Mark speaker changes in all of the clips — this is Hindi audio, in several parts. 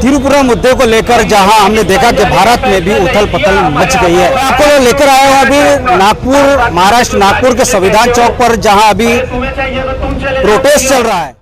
Speaker 1: त्रिपुरा मुद्दे को लेकर जहां हमने देखा कि भारत में भी उथल पुथल मच गई है। आपको लेकर आया हूं अभी नागपुर, महाराष्ट्र नागपुर के संविधान चौक पर, जहां अभी प्रोटेस्ट चल रहा है।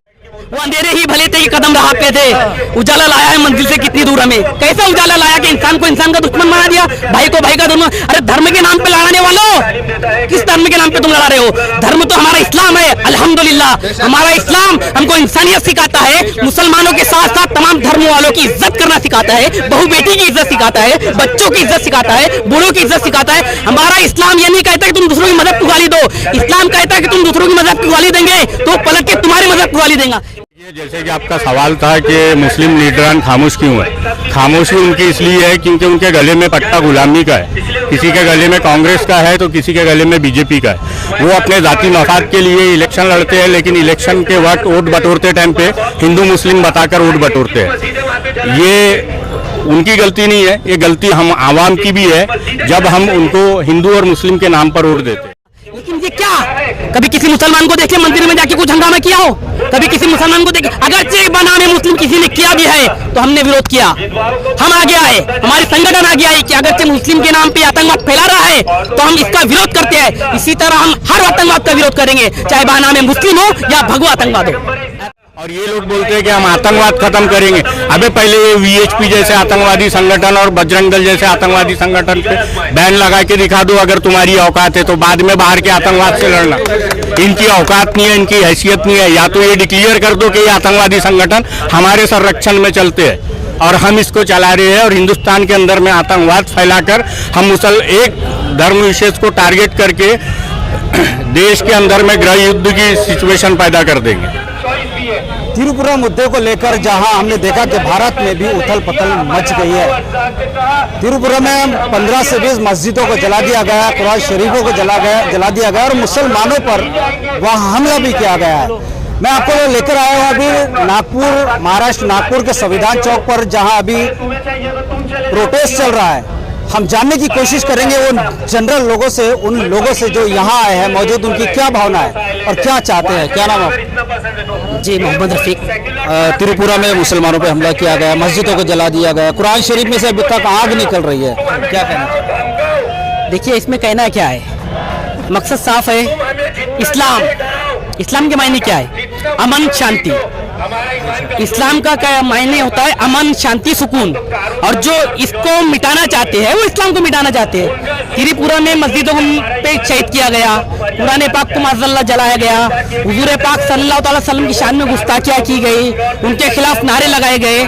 Speaker 2: वो अंधेरे ही भले थे कि कदम रहा पे थे, उजाला लाया है मंजिल से कितनी दूर हमें। कैसा उजाला लाया कि इंसान को इंसान का दुश्मन बना दिया, भाई को भाई का दुश्मन। अरे धर्म के नाम पे लड़ाने वालों, किस धर्म के नाम पे तुम लड़ा रहे हो? धर्म तो हमारा इस्लाम है, अल्हम्दुलिल्लाह। हमारा इस्लाम हमको इंसानियत सिखाता है, मुसलमानों के साथ साथ तमाम धर्म वालों की इज्जत करना सिखाता है, बहू बेटी की इज्जत सिखाता है, बच्चों की इज्जत सिखाता है, बूढ़ों की इज्जत सिखाता है। हमारा इस्लाम ये नहीं कहता कि तुम दूसरों की मदद को गाली दो, इस्लाम कहता है कि तुम दूसरों की मदद को गाली देंगे तो पलट के तुम्हारी मदद को गाली देगा।
Speaker 3: ये जैसे कि आपका सवाल था कि मुस्लिम लीडरान खामोश क्यों है। खामोशी उनकी इसलिए है क्योंकि उनके गले में पट्टा गुलामी का है। किसी के गले में कांग्रेस का है तो किसी के गले में बीजेपी का है। वो अपने जाति मफाद के लिए इलेक्शन लड़ते हैं, लेकिन इलेक्शन के वक्त वोट बटोरते टाइम पे हिंदू मुस्लिम बताकर वोट बटोरते हैं। ये उनकी गलती नहीं है, ये गलती हम आवाम की भी है जब हम उनको हिंदू और मुस्लिम के नाम पर वोट देते हैं।
Speaker 2: लेकिन ये क्या, कभी किसी मुसलमान को देखे मंदिर में जाके कुछ हंगामा किया हो? कभी किसी मुसलमान को देखे, अगर बनाने मुस्लिम किसी ने किया भी है तो हमने विरोध किया। हम आगे आए, हमारे संगठन आगे आए कि अगर मुस्लिम के नाम पे आतंकवाद फैला रहा है तो हम इसका विरोध करते हैं। इसी तरह हम हर आतंकवाद का विरोध करेंगे, चाहे बहाना में मुस्लिम हो या भगवा आतंकवाद हो।
Speaker 3: और ये लोग बोलते हैं कि हम आतंकवाद खत्म करेंगे। अबे पहले ये वीएचपी जैसे आतंकवादी संगठन और बजरंग दल जैसे आतंकवादी संगठन पे बैन लगा के दिखा दो अगर तुम्हारी औकात है, तो बाद में बाहर के आतंकवाद से लड़ना। इनकी औकात नहीं है, इनकी हैसियत नहीं है। या तो ये डिक्लेयर कर दो कि ये आतंकवादी संगठन हमारे संरक्षण में चलते हैं और हम इसको चला रहे हैं, और हिंदुस्तान के अंदर में आतंकवाद फैलाकर हम एक धर्म विशेष को टारगेट करके देश के अंदर में गृह युद्ध की सिचुएशन पैदा कर देंगे।
Speaker 1: त्रिपुरा मुद्दे को लेकर जहां हमने देखा कि भारत में भी उथल पुथल मच गई है। त्रिपुरा में 15 से 20 मस्जिदों को जला दिया गया, कुरान शरीफों को जला दिया गया और मुसलमानों पर वहां हमला भी किया गया है। मैं आपको लेकर आया हूं अभी नागपुर, महाराष्ट्र नागपुर के संविधान चौक पर, जहां अभी प्रोटेस्ट चल रहा है। हम जानने की कोशिश करेंगे उन जनरल लोगों से, उन लोगों से जो यहाँ आए हैं मौजूद, उनकी क्या भावना है और क्या चाहते हैं। क्या नाम है?
Speaker 2: जी, मोहम्मद रफीक।
Speaker 1: त्रिपुरा में मुसलमानों पे हमला किया गया, मस्जिदों को जला दिया गया, कुरान शरीफ में से अभी तक आग निकल रही है, क्या कहना?
Speaker 2: देखिए, इसमें कहना क्या है, मकसद साफ है। इस्लाम के मायने क्या है? अमन शांति। इस्लाम का क्या मायने होता है? अमन शांति सुकून। और जो इसको मिटाना चाहते हैं वो इस्लाम को मिटाना चाहते हैं। त्रिपुरा में मस्जिदों पे शहीद किया गया, कुरान पाक को माज़अल्लाह जलाया गया, हुजूर पाक सल्लल्लाहु अलैहि वसल्लम की शान में गुस्ताखियाँ की गई, उनके खिलाफ नारे लगाए गए।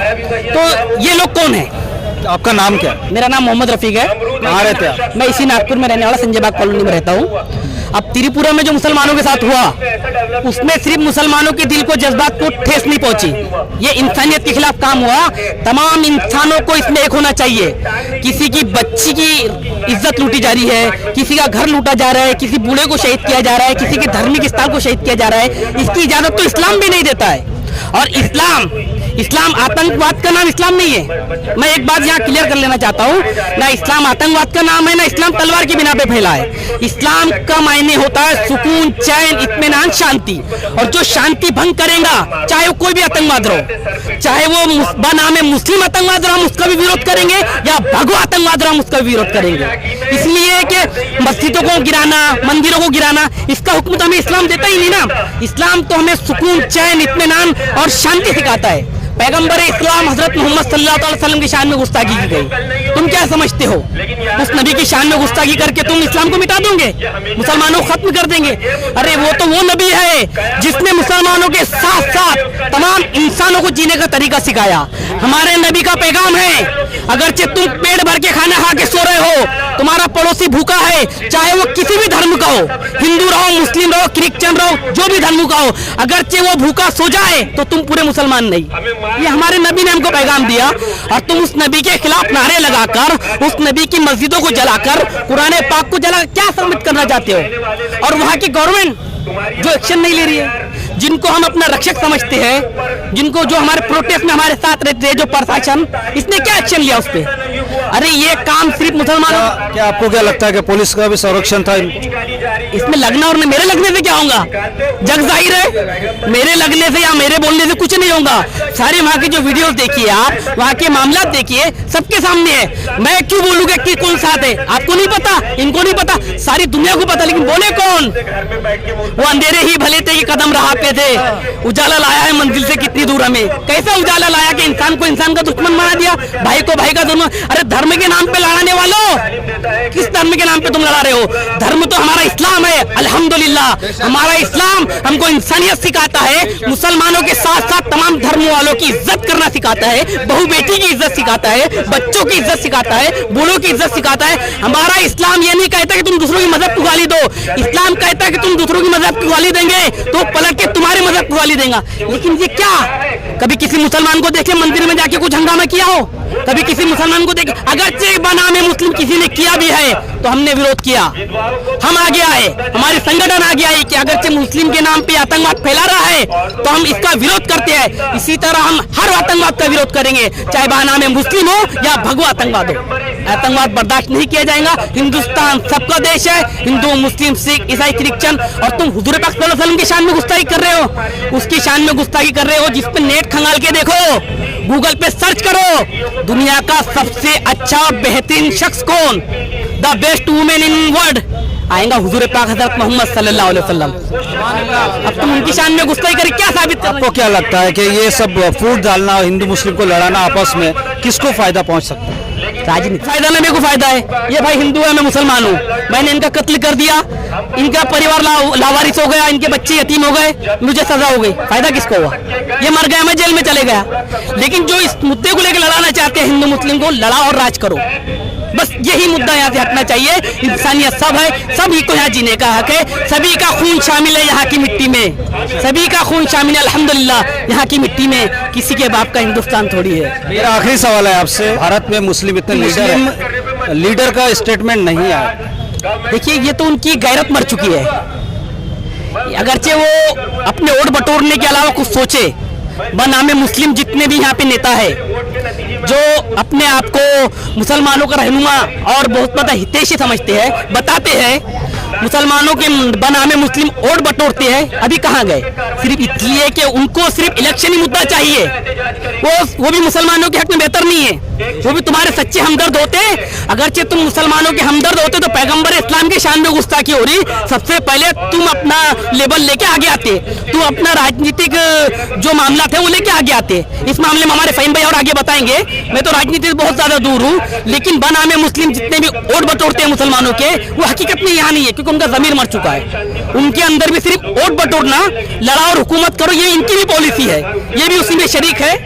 Speaker 2: तो ये लोग कौन है?
Speaker 1: आपका नाम क्या?
Speaker 2: मेरा नाम मोहम्मद रफीक है।
Speaker 1: कहाँ रहते हैं आप?
Speaker 2: मैं इसी नागपुर में रहने वाला संजय बाग कॉलोनी में रहता हूँ। अब त्रिपुरा में जो मुसलमानों के साथ हुआ, उसमें सिर्फ मुसलमानों के दिल को, जज्बात को ठेस नहीं पहुंची। ये इंसानियत के खिलाफ काम हुआ। तमाम इंसानों को इसमें एक होना चाहिए। किसी की बच्ची की इज्जत लूटी जा रही है, किसी का घर लूटा जा रहा है, किसी बूढ़े को शहीद किया जा रहा है, किसी के धार्मिक स्थल को शहीद किया जा रहा है। इसकी इजाजत तो इस्लाम भी नहीं देता है। और इस्लाम आतंकवाद का नाम इस्लाम नहीं है। मैं एक बात यहाँ क्लियर कर लेना चाहता हूँ, ना इस्लाम आतंकवाद का नाम है, ना इस्लाम तलवार की बिना पे फैला है। इस्लाम का मायने होता है सुकून, चैन, इत्मीनान, शांति। और जो शांति भंग करेगा, चाहे वो कोई भी आतंकवाद रहो, चाहे वो बनाम मुस्लिम आतंकवाद रहो, हम उसका भी विरोध करेंगे, या भगवा आतंकवाद रहो, हम उसका भी विरोध करेंगे। इसलिए कि मस्जिदों को गिराना, मंदिरों को गिराना, इसका हुक्म तो हमें इस्लाम देता ही नहीं ना। इस्लाम तो हमें सुकून, चैन, इत्मीनान और शांति सिखाता है। पैगंबर इस्लाम हजरत मोहम्मद सल्लल्लाहु अलैहि वसल्लम की शान में गुस्ताखी की गई। तुम क्या समझते हो? उस नबी की शान में गुस्ताखी करके तुम इस्लाम को मिटा दोगे, मुसलमानों को खत्म कर देंगे? अरे वो तो वो नबी है जिसने मुसलमानों के साथ साथ तमाम इंसानों को जीने का तरीका सिखाया। हमारे नबी का पैगाम है, अगरचे तुम पेट भर के खाना खा के सो रहे हो, तुम्हारा पड़ोसी भूखा है, चाहे वो किसी भी धर्म का हो, हिंदू रहो, मुस्लिम रहो, क्रिश्चियन रहो, जो भी धर्म का हो, अगरचे वो भूखा सो जाए तो तुम पूरे मुसलमान नहीं। ये हमारे नबी ने हमको पैगाम दिया, और तुम उस नबी के खिलाफ नारे लगाकर, उस नबी की मस्जिदों को जलाकर, कुरान पाक को जला क्या साबित करना चाहते हो? और वहाँ की गवर्नमेंट जो एक्शन नहीं ले रही है, जिनको हम अपना रक्षक समझते हैं, जिनको जो हमारे प्रोटेस्ट में हमारे साथ रहते हैं, जो प्रशासन, इसने क्या एक्शन लिया उस पर? अरे ये काम सिर्फ मुसलमानों।
Speaker 1: क्या आपको क्या लगता है कि पुलिस का भी संरक्षण था?
Speaker 2: इसमें लगना और मेरे लगने से क्या होगा? जग जाहिर है, मेरे लगने से या मेरे बोलने से कुछ नहीं होगा। सारे वहाँ की जो वीडियोस देखिए आप, वहाँ के मामला देखिए, सबके सामने है। मैं क्यों बोलूंगा कि कौन साथ है? आपको नहीं पता, इनको नहीं पता, सारी दुनिया को पता, लेकिन बोले कौन? वो अंधेरे ही भले थे कि कदम राह पे थे, उजाला लाया है मंजिल से कितनी दूर हमें। कैसा उजाला लाया कि इंसान को इंसान का दुश्मन बना दिया, भाई को भाई का दुश्मन। अरे धर्म के नाम पे लड़ाने वालों, किस धर्म के नाम पे तुम लड़ा रहे हो? धर्म तो हमारा इस्लाम है, अल्हम्दुलिल्लाह। हमारा इस्लाम हमको इंसानियत सिखाता है, मुसलमानों के साथ साथ तमाम धर्म वालों की इज्जत करना सिखाता है, बहू बेटी की इज्जत सिखाता है, बच्चों की इज्जत सिखाता है, बूढ़ों की इज्जत सिखाता है। हमारा इस्लाम ये नहीं कहता कि तुम दूसरों की मजहब को गाली दो। इस्लाम कहता है कि तुम दूसरों की मजहब को गाली देंगे तो पलट के तुम्हारे मजहब को गाली देगा। लेकिन ये क्या, कभी किसी मुसलमान को देखे मंदिर में जाके कुछ हंगामा किया हो? कभी किसी मुसलमान को देखे, अगरचे बनामे मुस्लिम किसी ने किया भी है तो हमने विरोध किया। हम आगे आए, हमारे संगठन आगे आए कि अगरचे मुस्लिम के नाम पे आतंकवाद फैला रहा है तो हम इसका विरोध करते हैं। इसी तरह हम हर आतंकवाद का विरोध करेंगे, चाहे बनामे मुस्लिम हो या भगवा आतंकवाद हो। आतंकवाद बर्दाश्त नहीं किया जाएगा। हिंदुस्तान सबका देश है, हिंदू मुस्लिम सिख ईसाई क्रिश्चियन। और तुम हुजूर पाक सल्लल्लाहु अलैहि वसल्लम की शान में गुस्ताखी कर रहे हो, उसकी शान में गुस्ताखी कर रहे हो। जिस पे नेट खंगाल के देखो, गूगल पे सर्च करो, दुनिया का सबसे अच्छा बेहतरीन शख्स कौन, the best women in world, आएगा हुजूर पाक हज़रत मोहम्मद सल्लल्लाहु अलैहि वसल्लम। अब तुम उनकी शान में गुस्ताखी करके क्या साबित?
Speaker 1: आपको क्या लगता है कि ये सब फूट डालना, हिंदू मुस्लिम को लड़ाना आपस में, किसको फायदा पहुंच सकता है?
Speaker 2: राजनीति फायदा ना, मेरे को फायदा है। ये भाई हिंदू है, मैं मुसलमान हूँ, मैंने इनका कत्ल कर दिया, इनका परिवार लावारिस हो गया, इनके बच्चे यतीम हो गए, मुझे सजा हो गई, फायदा किसको हुआ? ये मर गया, मैं जेल में चले गया। लेकिन जो इस मुद्दे को लेकर लड़ाना चाहते हैं हिंदू मुस्लिम को, लड़ाओ और राज करो, बस यही मुद्दा यहाँ से हटना चाहिए। इंसानियत सब है, सभी को यहाँ जीने का हक है, सभी का खून शामिल है यहाँ की मिट्टी में, सभी का खून शामिल है अल्हम्दुलिल्लाह यहाँ की मिट्टी में। किसी के बाप का हिंदुस्तान थोड़ी है।
Speaker 1: मेरा आखिरी सवाल है आपसे, भारत में मुस्लिम इतने लीडर का स्टेटमेंट नहीं आया।
Speaker 2: देखिए, ये तो उनकी गैरत मर चुकी है। अगरचे वो अपने वोट बटोरने के अलावा कुछ सोचे, बनामे मुस्लिम जितने भी यहाँ पे नेता है जो अपने आप को मुसलमानों का रहनुमा और बहुत ज्यादा हितैषी समझते हैं, बताते हैं मुसलमानों के बनामे मुस्लिम वोट बटोरते हैं, अभी कहाँ गए? सिर्फ इसलिए कि उनको सिर्फ इलेक्शन ही मुद्दा चाहिए। वो भी मुसलमानों के हक में बेहतर नहीं है, वो भी तुम्हारे सच्चे हमदर्द होते। अगरचे तुम मुसलमानों के हमदर्द होते तो पैगंबर इस्लाम के शान में गुस्ताखी हो रही, सबसे पहले तुम अपना लेबल लेके आगे आते, तुम अपना राजनीतिक जो मामला थे वो लेके आगे आते। इस मामले में हमारे फहीम भाई और आगे बताएंगे। मैं तो राजनीति से बहुत ज्यादा दूर हूँ, लेकिन बनामे मुस्लिम जितने भी वोट बटोरते हैं मुसलमानों के, वो हकीकत में यहाँ नहीं है, क्योंकि उनका जमीर मर चुका है। उनके अंदर भी सिर्फ वोट बटोरना, लड़ाओ और हुकूमत करो, ये इनकी भी पॉलिसी है, ये भी उसी में शरीक है।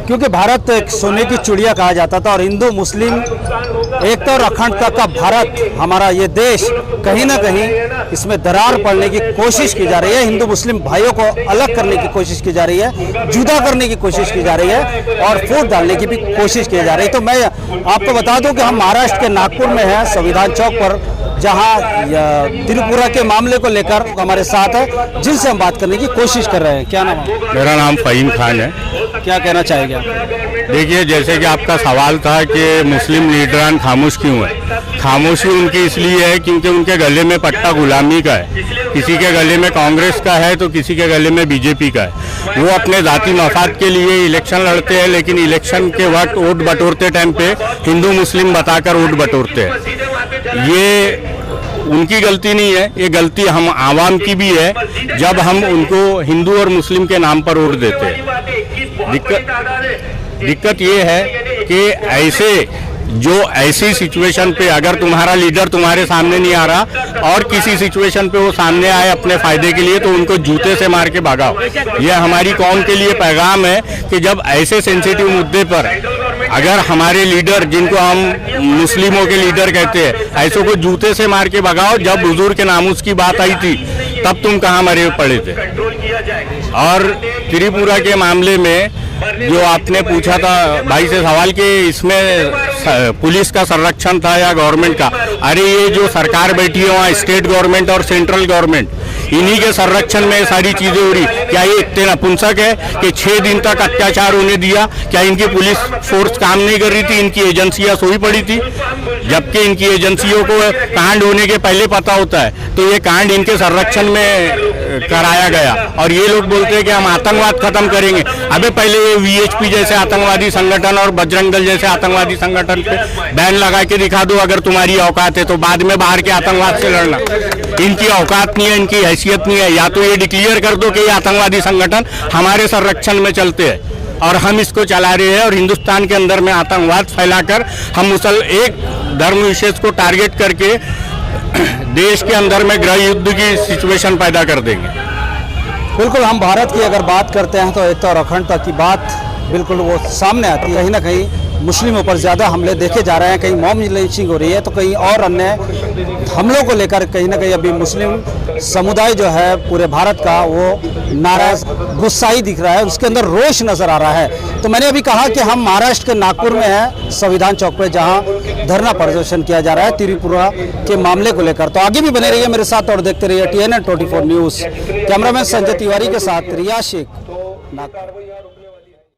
Speaker 1: क्योंकि भारत एक सोने की चिड़िया कहा जाता था और हिंदू मुस्लिम एकता और अखंडता का भारत, हमारा ये देश, कहीं ना कहीं इसमें दरार पड़ने की कोशिश की जा रही है। हिंदू मुस्लिम भाइयों को अलग करने की कोशिश की जा रही है, जुदा करने की कोशिश की जा रही है और फूट डालने की भी कोशिश की जा रही है। तो मैं आपको बता दूं कि हम महाराष्ट्र के नागपुर में हैं, संविधान चौक पर, जहां त्रिपुरा के मामले को लेकर हमारे साथ है, जिनसे हम बात करने की कोशिश कर रहे हैं। क्या नाम है?
Speaker 3: मेरा नाम फहीम खान है।
Speaker 1: क्या कहना चाहेंगे आप?
Speaker 3: देखिए, जैसे कि आपका सवाल था कि मुस्लिम लीडरान खामोश क्यों है, खामोशी उनकी इसलिए है क्योंकि उनके गले में पट्टा गुलामी का है। किसी के गले में कांग्रेस का है तो किसी के गले में बीजेपी का है। वो अपने जाति मफाद के लिए इलेक्शन लड़ते हैं, लेकिन इलेक्शन के वक्त वोट बटोरते टाइम पे हिंदू मुस्लिम बताकर वोट बटोरते हैं। ये उनकी गलती नहीं है, ये गलती हम आवाम की भी है जब हम उनको हिंदू और मुस्लिम के नाम पर वोट देते हैं। दिक्कत ये है कि ऐसी सिचुएशन पे अगर तुम्हारा लीडर तुम्हारे सामने नहीं आ रहा और किसी सिचुएशन पे वो सामने आए अपने फायदे के लिए, तो उनको जूते से मार के भगाओ। ये हमारी कौम के लिए पैगाम है कि जब ऐसे सेंसिटिव मुद्दे पर अगर हमारे लीडर, जिनको हम मुस्लिमों के लीडर कहते हैं, ऐसों को जूते से मार के भगाओ। जब हुजूर के नामूस की बात आई थी तब तुम कहाँ मरे पड़े थे। और त्रिपुरा के मामले में जो आपने पूछा था भाई से सवाल कि इसमें पुलिस का संरक्षण था या गवर्नमेंट का, अरे ये जो सरकार बैठी है वहाँ स्टेट गवर्नमेंट और सेंट्रल गवर्नमेंट, इन्हीं के संरक्षण में सारी चीजें हो रही। क्या ये इतने नपुंसक है कि 6 दिन तक अत्याचार होने दिया? क्या इनकी पुलिस फोर्स काम नहीं कर रही थी? इनकी एजेंसियां सोई पड़ी थी? जबकि इनकी एजेंसियों को कांड होने के पहले पता होता है। तो ये कांड इनके संरक्षण में कराया गया और ये लोग बोलते हैं कि हम आतंकवाद खत्म करेंगे। अबे पहले ये वीएचपी जैसे आतंकवादी संगठन और बजरंग दल जैसे आतंकवादी संगठन पे बैन लगा के दिखा दो अगर तुम्हारी औकात है तो, बाद में बाहर के आतंकवाद से लड़ना। इनकी औकात नहीं है, इनकी हैसियत नहीं है। या तो ये डिक्लेयर कर दो कि ये आतंकवादी संगठन हमारे संरक्षण में चलते हैं और हम इसको चला रहे हैं, और हिंदुस्तान के अंदर में आतंकवाद फैलाकर हम एक धर्म विशेष को टारगेट करके देश के अंदर में गृह युद्ध की सिचुएशन पैदा कर देंगे।
Speaker 1: बिल्कुल, हम भारत की अगर बात करते हैं तो एकता और अखंडता की बात बिल्कुल वो सामने आती है। कहीं ना कहीं मुस्लिमों पर ज़्यादा हमले देखे जा रहे हैं, कहीं मॉब लिंचिंग हो रही है तो कहीं और अन्य हमलों को लेकर कहीं ना कहीं अभी मुस्लिम समुदाय जो है पूरे भारत का वो नाराज गुस्सा ही दिख रहा है, उसके अंदर रोष नज़र आ रहा है। तो मैंने अभी कहा कि हम महाराष्ट्र के नागपुर में हैं, संविधान चौक पे, जहां धरना प्रदर्शन किया जा रहा है त्रिपुरा के मामले को लेकर। तो आगे भी बने रहिए मेरे साथ और देखते रहिए TNN 24 news. Cameraman Sanjay Tiwari के साथ रिया शेख, नागपुर।